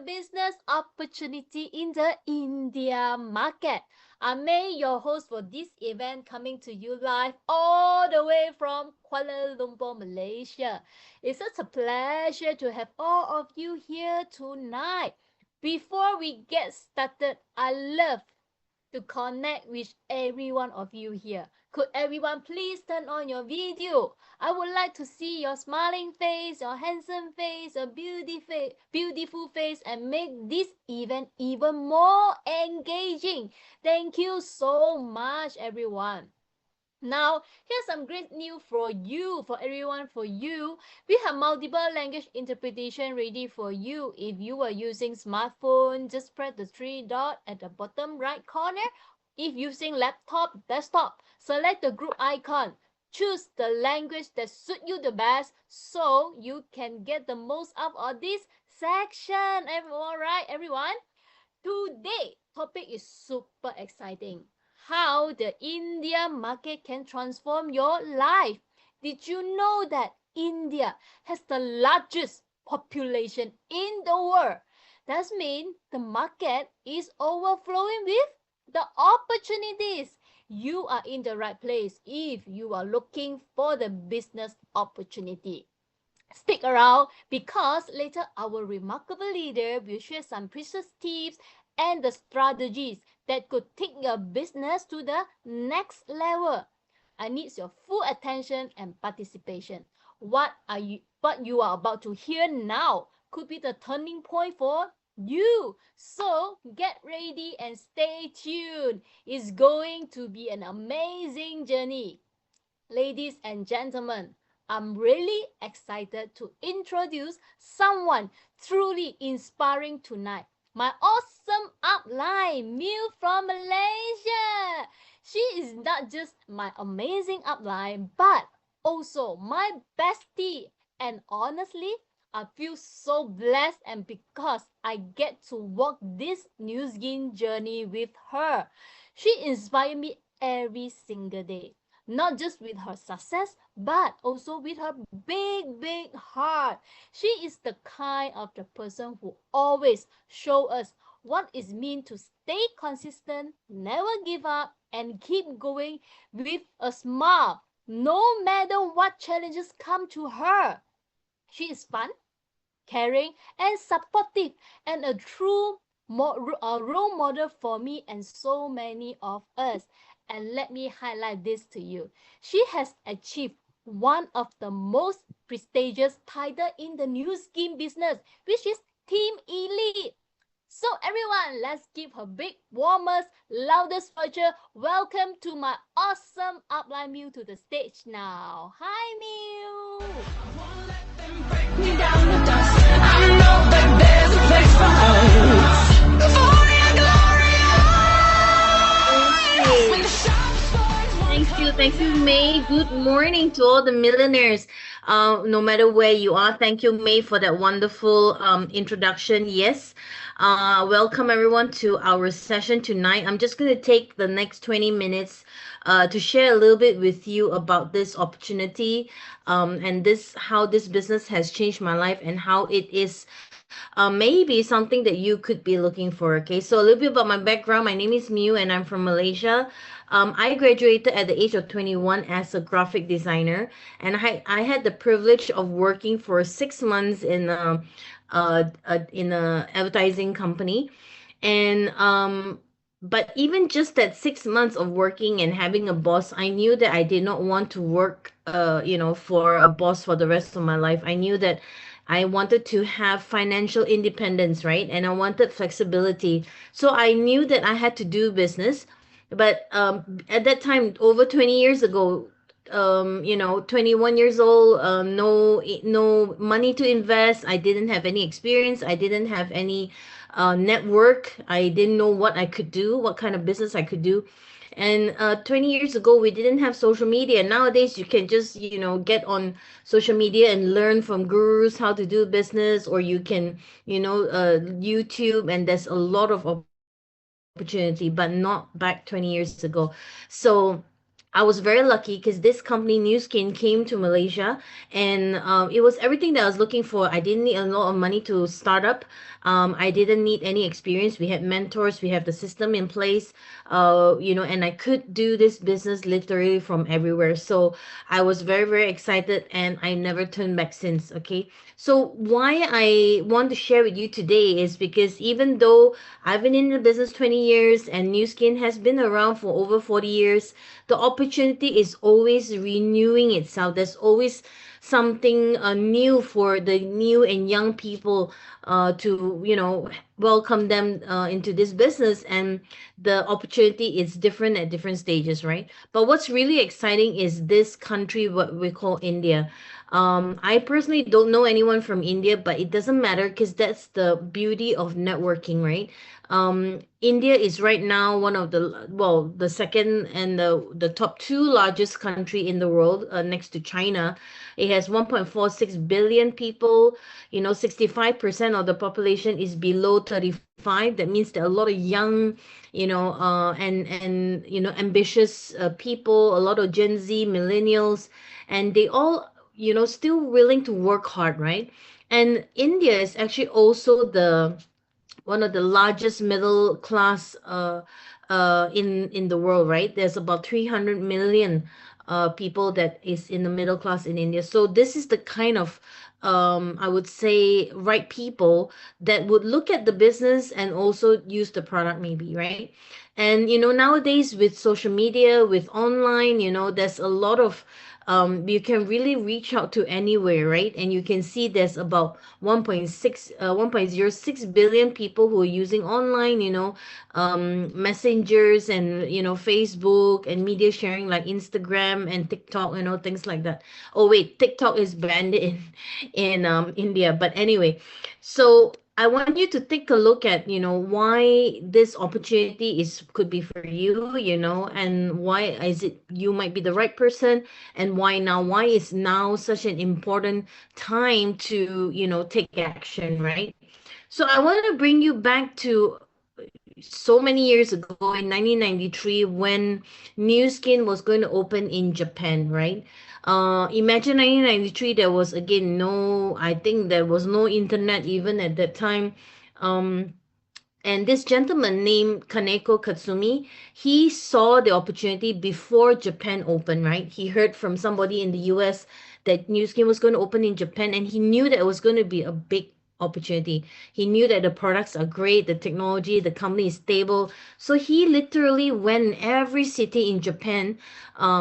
business opportunity in the India market. I'm May, your host for this event, coming to you live all the way from Kuala Lumpur, Malaysia. It's such a pleasure to have all of you here tonight. Before we get started, I love to connect with every one of you here. Could everyone please turn on your video? I would like to see your smiling face, your handsome face, your beautiful face, and make this event even more engaging. Thank you so much, everyone. Now, here's some great news for you, for everyone, for you. We have multiple language interpretation ready for you. If you are using smartphone, just press the three dot at the bottom right corner. If using laptop, desktop, select the group icon. Choose the language that suits you the best so you can get the most out of this section. All right, everyone? Today topic is super exciting. How the India market can transform your life. Did you know that India has the largest population in the world? That means the market is overflowing with the opportunities. You are in the right place if you are looking for the business opportunity. Stick around because later our remarkable leader will share some precious tips and the strategies that could take your business to the next level. I need your full attention and participation. What you are about to hear now could be the turning point for you. So get ready and stay tuned. It's going to be an amazing journey. Ladies and gentlemen, I'm really excited to introduce someone truly inspiring tonight. My awesome upline, Miu from Malaysia. She is not just my amazing upline, but also my bestie. And honestly, I feel so blessed and because I get to walk this new skin journey with her. She inspires me every single day, not just with her success, but also with her big heart. She is the kind of the person who always show us what it means to stay consistent, never give up, and keep going with a smile, no matter what challenges come to her. She is fun, caring, and supportive, and a true role model for me and so many of us. And let me highlight this to you. She has achieved one of the most prestigious title in the new skin business, which is Team Elite. So everyone, let's give her big, warmest, loudest virtual welcome to my awesome upline Mew to the stage now. Hi Mew! Thank you, May. Good morning to all the millionaires. No matter where you are, thank you, May, for that wonderful introduction. Yes, welcome everyone to our session tonight. I'm just going to take the next 20 minutes to share a little bit with you about this opportunity and how this business has changed my life and how it is maybe something that you could be looking for. Okay, so a little bit about my background. My name is Mew and I'm from Malaysia. I graduated at the age of 21 as a graphic designer, and I had the privilege of working for 6 months in a advertising company, and but even just that 6 months of working and having a boss, I knew that I did not want to work, for a boss for the rest of my life. I knew that I wanted to have financial independence, right? And I wanted flexibility. So I knew that I had to do business. But at that time, over 20 years ago, 21 years old, no money to invest. I didn't have any experience. I didn't have any network. I didn't know what I could do, what kind of business I could do. And 20 years ago, we didn't have social media. Nowadays, you can just, get on social media and learn from gurus how to do business, or you can, YouTube, and there's a lot of opportunity, but not back 20 years ago. So I was very lucky because this company, New Skin, came to Malaysia, and it was everything that I was looking for. I didn't need a lot of money to start up. I didn't need any experience. We had mentors, we have the system in place, and I could do this business literally from everywhere. So I was very, very excited, and I never turned back since. Okay. So why I want to share with you today is because even though I've been in the business 20 years and New Skin has been around for over 40 years, the opportunity is always renewing itself. There's always something new for the new and young people to welcome them into this business, and the opportunity is different at different stages, right? But what's really exciting is this country, what we call India. I personally don't know anyone from India, but it doesn't matter because that's the beauty of networking, right? India is right now one of the second and the top two largest country in the world, next to China. It has 1.46 billion people. 65% of the population is below 35. That means there are a lot of young, and ambitious people, a lot of Gen Z, millennials, and they all, still willing to work hard, right? And India is actually also the one of the largest middle class in the world, right? There's about 300 million people that is in the middle class in India. So this is the kind of I would say right people that would look at the business and also use the product maybe, right? And nowadays with social media, with online, there's a lot of you can really reach out to anywhere, right? And you can see there's about 1.06 billion people who are using online, messengers and Facebook and media sharing like Instagram and TikTok, things like that. Oh wait, TikTok is banned in India, but anyway, so I want you to take a look at, why this opportunity is could be for you, and why is it you might be the right person, and why now? Why is now such an important time to, take action, right? So I want to bring you back to so many years ago in 1993 when New Skin was going to open in Japan, right? Imagine 1993, there was again I think there was no internet even at that time. Um, and this gentleman named Kaneko Katsumi, he saw the opportunity before Japan opened, right? He heard from somebody in the US that New Skin was going to open in Japan, and he knew that it was going to be a big opportunity. He knew that the products are great, the technology, the company is stable. So he literally went in every city in Japan,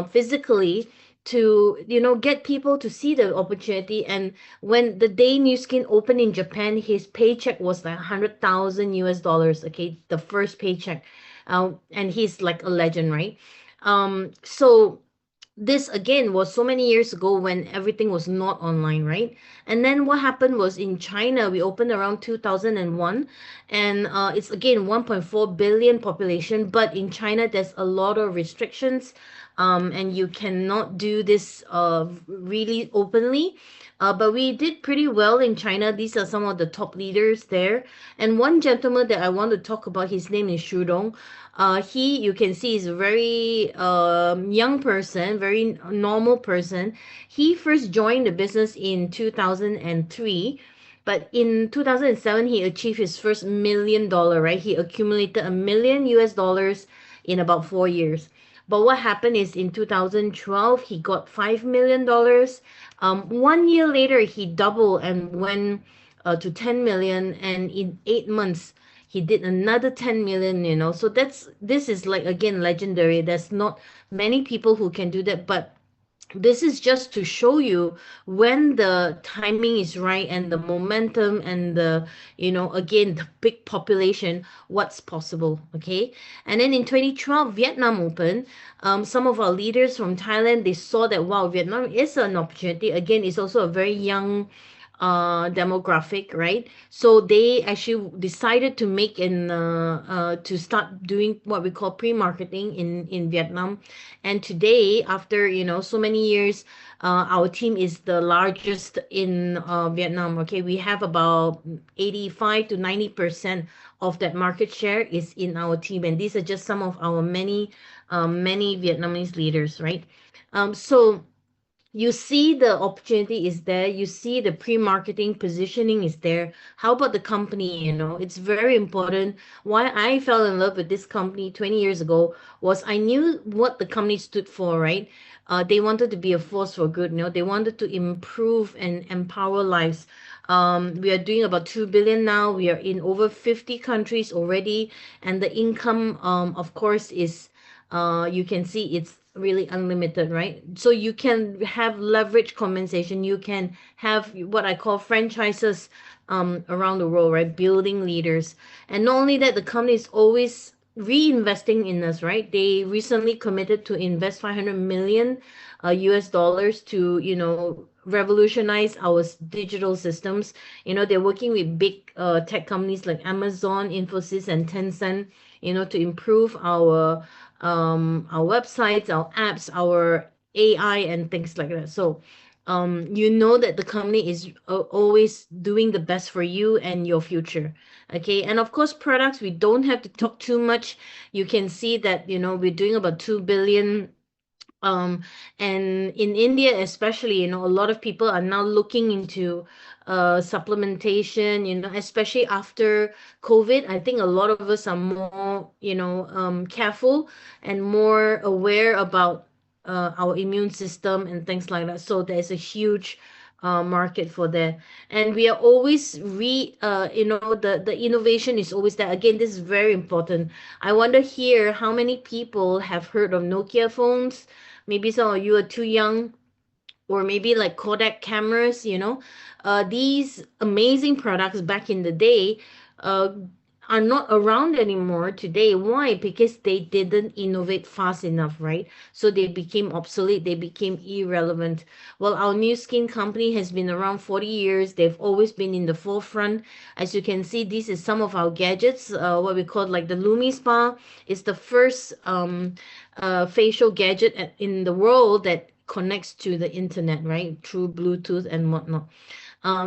physically, to get people to see the opportunity. And when the day New Skin opened in Japan, his paycheck was like 100,000 US dollars. Okay, the first paycheck, and he's like a legend, right? So this again was so many years ago when everything was not online, right? And then what happened was in China, we opened around 2001, and it's again 1.4 billion population, but in China there's a lot of restrictions, and you cannot do this really openly. But we did pretty well in China. These are some of the top leaders there. And one gentleman that I want to talk about, his name is Shu Dong. You can see, is a very young person, very normal person. He first joined the business in 2003, but in 2007 he achieved his first $1 million, right? He accumulated a million US dollars in about 4 years. But what happened is in 2012 he got $5 million. 1 year later he doubled and went to 10 million, and in 8 months he did another 10 million. So this is like again legendary. There's not many people who can do that, but this is just to show you when the timing is right and the momentum and the again the big population, what's possible. Okay. And then in 2012 Vietnam opened. Some of our leaders from Thailand, they saw that wow, Vietnam is an opportunity. Again, it's also a very young demographic, right? So they actually decided to make to start doing what we call pre-marketing in Vietnam. And today, after so many years, our team is the largest in Vietnam. Okay, we have about 85 to 90% of that market share is in our team, and these are just some of our many Vietnamese leaders, right? So you see the opportunity is there, you see the pre-marketing positioning is there. How about the company? It's very important. Why I fell in love with this company 20 years ago was I knew what the company stood for, right? They wanted to be a force for good. They wanted to improve and empower lives. We are doing about 2 billion now. We are in over 50 countries already, and the income, of course, is you can see it's really unlimited, right? So you can have leverage compensation. You can have what I call franchises around the world, right? Building leaders. And not only that, the company is always reinvesting in us, right? They recently committed to invest 500 million US dollars to, revolutionize our digital systems. They're working with big tech companies like Amazon, Infosys, and Tencent, to improve our websites, our apps, our AI, and things like that. So, you know that the company is always doing the best for you and your future. Okay, and of course, products, we don't have to talk too much. You can see that, we're doing about 2 billion. um and in India especially, a lot of people are now looking into supplementation, especially after COVID. I think a lot of us are more, careful and more aware about our immune system and things like that. So there's a huge market for that. And we are always the innovation is always there. Again, this is very important. I wonder here how many people have heard of Nokia phones. Maybe some of you are too young, or maybe like Kodak cameras. These amazing products back in the day uh, are not around anymore today. Why? Because they didn't innovate fast enough, right? So they became obsolete, they became irrelevant. Well, our new skin company has been around 40 years. They've always been in the forefront. As you can see, this is some of our gadgets, what we call like the Lumi Spa. It's the first facial gadget in the world that connects to the internet, right? Through Bluetooth and whatnot.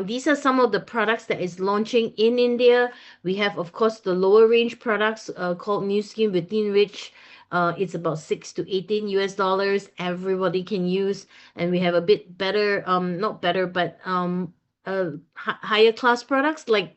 These are some of the products that is launching in India. We have, of course, the lower range products called Nu Skin Within Reach. It's about 6 to 18 US dollars. Everybody can use, and we have a bit better, not better, but higher class products like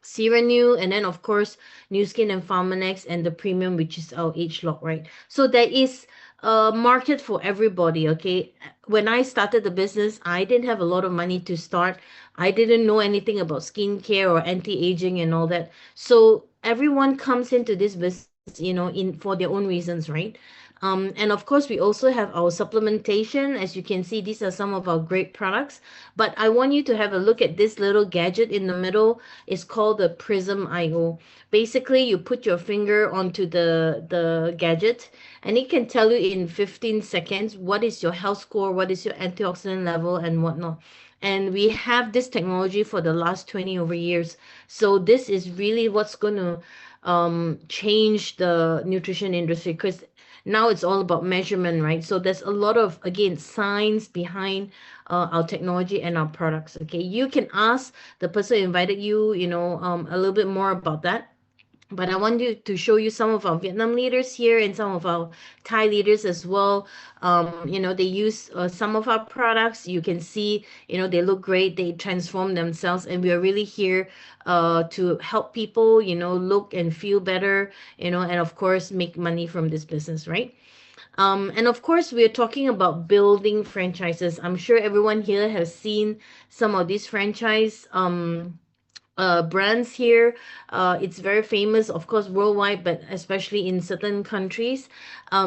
Ceranew, and then of course Nu Skin and Pharmanex, and the premium, which is our ageLOC, right? So there is a market for everybody. Okay, when I started the business, I didn't have a lot of money to start. I didn't know anything about skincare or anti-aging and all that. So everyone comes into this business, in for their own reasons, right? And of course, we also have our supplementation. As you can see, these are some of our great products. But I want you to have a look at this little gadget in the middle. It's called the Prism IO. Basically, you put your finger onto the gadget, and it can tell you in 15 seconds what is your health score, what is your antioxidant level, and whatnot. And we have this technology for the last 20 over years. So this is really what's going to change the nutrition industry, because now it's all about measurement, right? So there's a lot of, again, science behind our technology and our products. Okay, you can ask the person who invited you, a little bit more about that. But I want you to show you some of our Vietnam leaders here and some of our Thai leaders as well. They use some of our products. You can see, they look great. They transform themselves, and we are really here to help people, look and feel better, and of course make money from this business, right? And of course, we're talking about building franchises. I'm sure everyone here has seen some of these franchise brands here. It's very famous, of course, worldwide, but especially in certain countries.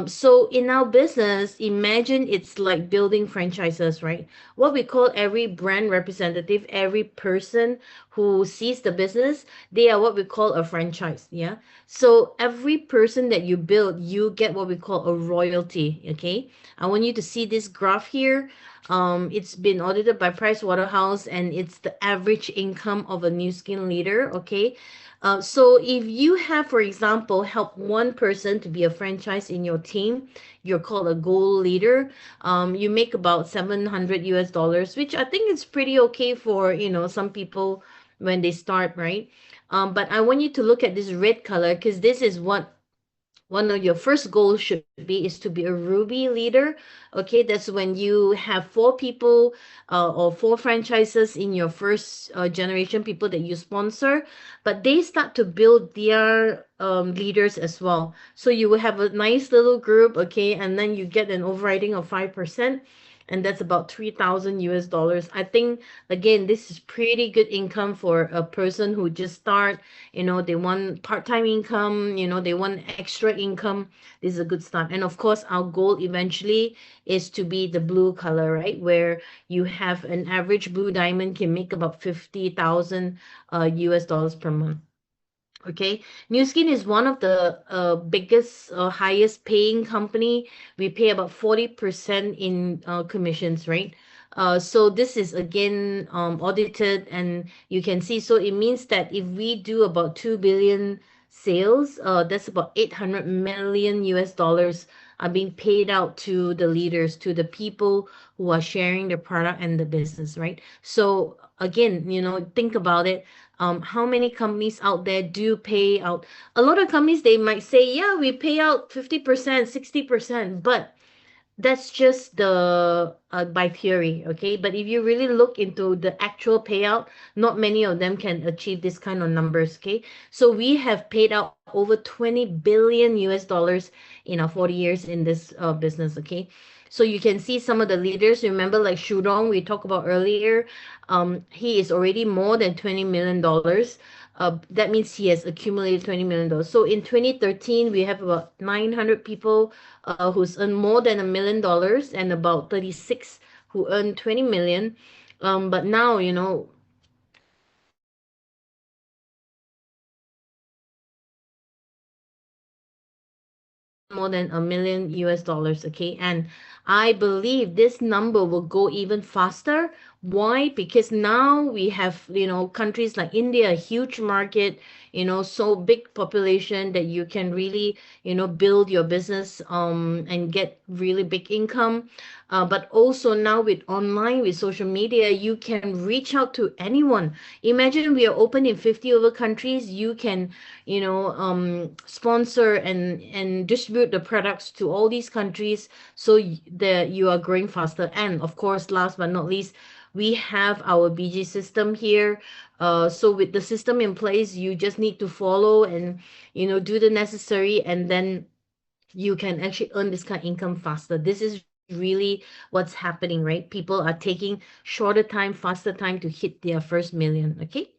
So in our business, imagine it's like building franchises, right? What we call every brand representative, every person who sees the business, they are what we call a franchise. Yeah. So every person that you build, you get what we call a royalty. Okay. I want you to see this graph here. It's been audited by Price Waterhouse, and it's the average income of a Nu Skin leader. Okay. So if you have, for example, help one person to be a franchise in your team, you're called a gold leader. You make about 700 US dollars, which I think is pretty okay for, some people when they start, right? But I want you to look at this red color, because this is what one of your first goals should be, is to be a ruby leader. Okay, that's when you have four people, or four franchises in your first generation, people that you sponsor, but they start to build their leaders as well. So you will have a nice little group. Okay, and then you get an overriding of 5%, and that's about 3,000 US dollars. I think, again, this is pretty good income for a person who just start. They want part-time income, they want extra income. This is a good start. And of course, our goal eventually is to be the blue color, right? Where you have an average blue diamond can make about 50,000 US dollars per month. Okay, Nu Skin is one of the biggest, highest paying company. We pay about 40% in commissions, right? So this is again audited, and you can see. So it means that if we do about 2 billion sales, that's about 800 million US dollars are being paid out to the leaders, to the people who are sharing the product and the business, right? So again, think about it. How many companies out there do pay out? A lot of companies, they might say, yeah, we pay out 50%, 60%, but that's just the by theory. Okay, but if you really look into the actual payout, not many of them can achieve this kind of numbers. Okay, so we have paid out over 20 billion US dollars in our 40 years in this business. Okay, so you can see some of the leaders. Remember, like Shudong, we talked about earlier. He is already more than 20 million dollars. That means he has accumulated 20 million dollars. So in 2013, we have about 900 people who's earned more than $1 million, and about 36 who earn 20 million. But now, more than $1 million US dollars. Okay, and I believe this number will go even faster. Why? Because now we have, countries like India, a huge market, so big population that you can really, build your business and get really big income. But also now with online, with social media, you can reach out to anyone. Imagine we are open in 50 over countries. You can, sponsor and distribute the products to all these countries, so that you are growing faster. And of course, last but not least, we have our BG system here. So with the system in place, you just need to follow and, do the necessary, and then you can actually earn this kind of income faster. This is really what's happening, right? People are taking shorter time, faster time to hit their first million. Okay.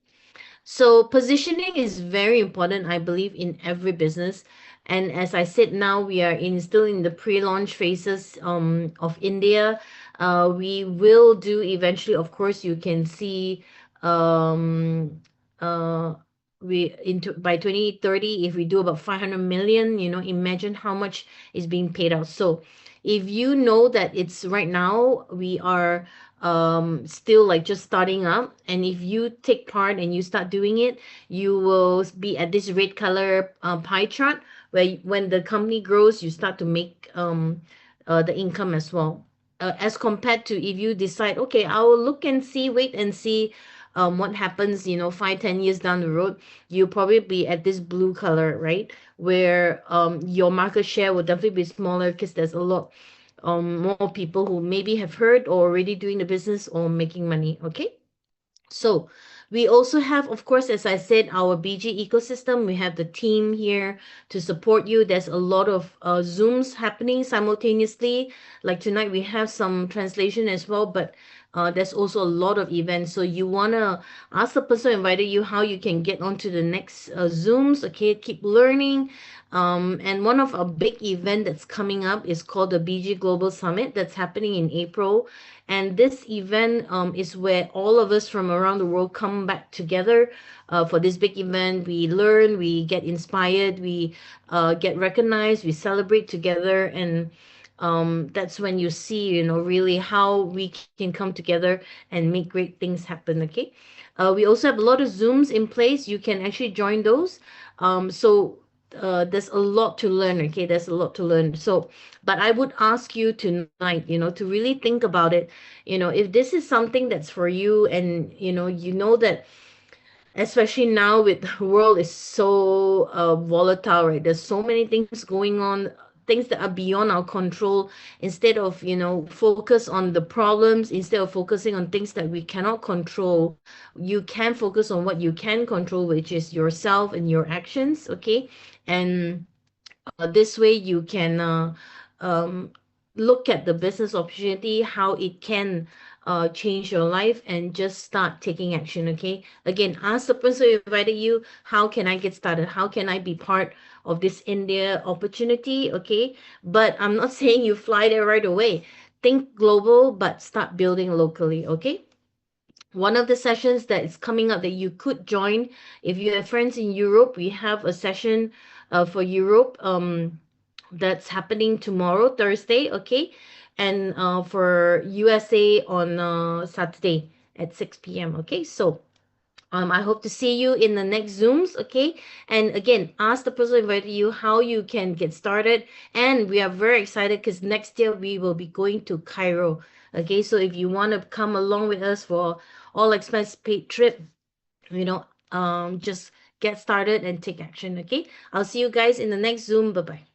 So positioning is very important, I believe, in every business. And as I said, now we are still in the pre-launch phases of India. We will do eventually, of course, you can see um, uh, we into by 2030, if we do about 500 million, imagine how much is being paid out. So if you know that it's right now, we are still like just starting up, and if you take part and you start doing it, you will be at this red color pie chart, where when the company grows, you start to make the income as well, as compared to if you decide, okay, I will look and see, wait and see what happens, 5-10 years down the road. You'll probably be at this blue color, right, where your market share will definitely be smaller, because there's a lot more people who maybe have heard or already doing the business or making money. Okay. So we also have, of course, as I said, our BG ecosystem. We have the team here to support you. There's a lot of Zooms happening simultaneously. Like tonight, we have some translation as well, but There's also a lot of events. So you want to ask the person who invited you how you can get onto the next Zooms. Okay, keep learning. And one of our big event that's coming up is called the BG Global Summit that's happening in April. And this event is where all of us from around the world come back together for this big event. We learn, we get inspired, we get recognized, we celebrate together, and that's when you see, really how we can come together and make great things happen. Okay. We also have a lot of Zooms in place. You can actually join those. So there's a lot to learn. Okay. There's a lot to learn. So, but I would ask you tonight, to really think about it. If this is something that's for you, and you know that especially now with the world is so volatile, right? There's so many things going on, things that are beyond our control. Instead of focus on the problems, instead of focusing on things that we cannot control, you can focus on what you can control, which is yourself and your actions. Okay. And this way you can um, look at the business opportunity, how it can change your life, and just start taking action. Okay. Again, ask the person who invited you, how can I get started? How can I be part of this India opportunity? Okay. But I'm not saying you fly there right away. Think global, but start building locally. Okay. One of the sessions that is coming up that you could join, if you have friends in Europe, we have a session for Europe that's happening tomorrow, Thursday, okay? And for USA on Saturday at 6 p.m., okay? So I hope to see you in the next Zooms, okay? And again, ask the person who invited you how you can get started. And we are very excited because next year we will be going to Cairo, okay? So if you want to come along with us for all expense paid trip, just get started and take action, okay? I'll see you guys in the next Zoom. Bye-bye.